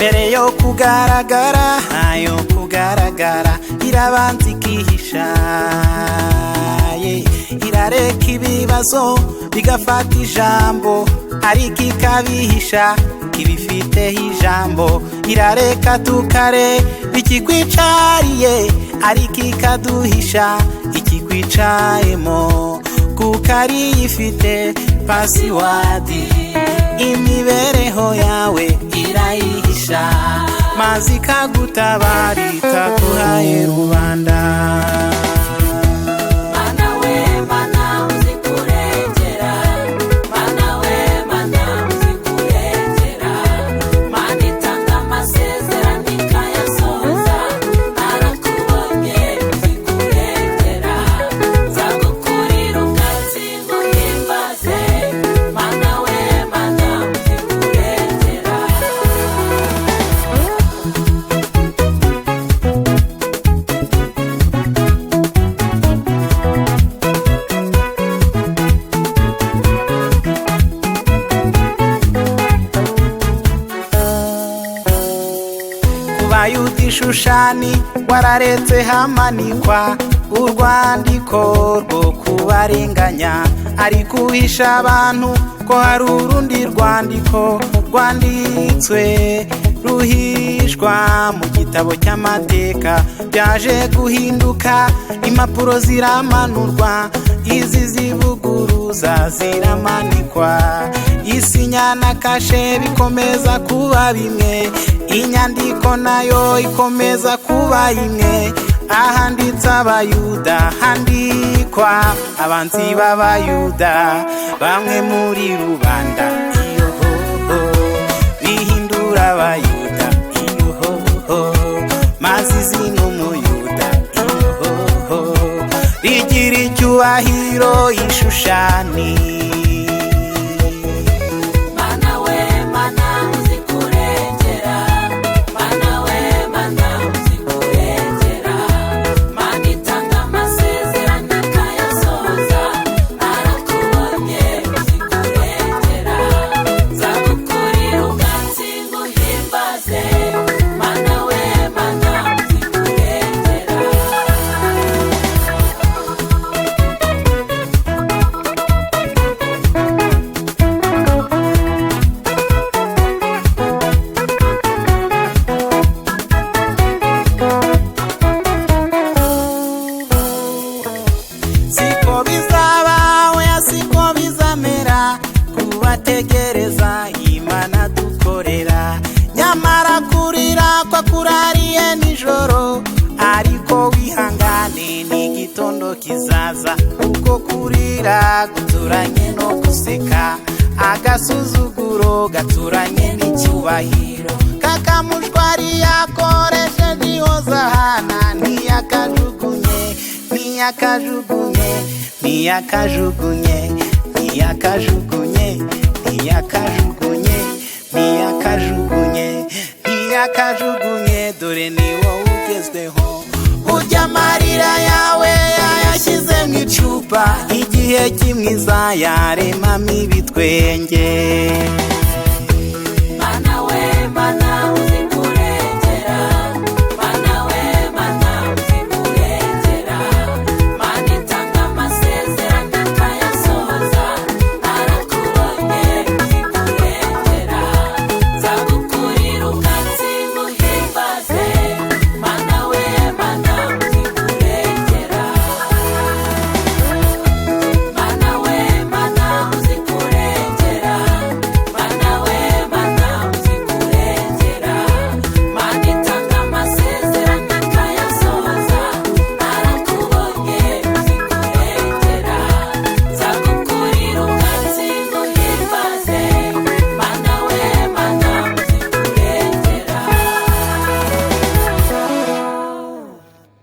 mbere yo kugaragara irabanza ikihisha, irareka ibibazo bigafata ijambo, ariko ikabihisha kibifiteho ijambo, irareka tukare bikikwicariye, ariko ikaduhisha ikikwicayemo, kuko ari ifite pasiwadi, imibereho yawe irayihisha, maze ikagutabara itaguhaye rubanda. Bayuda Ishushani wararetse hamanikwa urwandiko rwo kubarenganya, ari guhisha abantu ko hari urundi rwandiko rwanditswe ruhishwa mu gitabo cy'amateka, byaje guhinduka impapuro ziramanurwa, izi zivuguruza ziramanikwa, isinya na kashe bikomeza kuba bimwe, inyandiko nayo ikomeza kuba imwe, ahanditse abayuda handikwa abanzi b'abayuda, bamwe muri rubanda bihindura abayuda maze izina umuyuda rigira icyubahiro Ishushani. Siko bizaba oya siko bizamera, kubategereza Imana dukorera, nyamara kurira kwa kurariye nijoro, ariko wihangane n'igitondo kizaza, uko kurira guturanye no guseka, agasuzuguro gaturanye n'icyubahiro, kakamushwari yakoreshe ntihozahana, ntiyakajugunye dore ni wowe ugezweho, urya amarira yawe yayashyize mu icupa, igihe kimwe izayaremamo ibitwenge.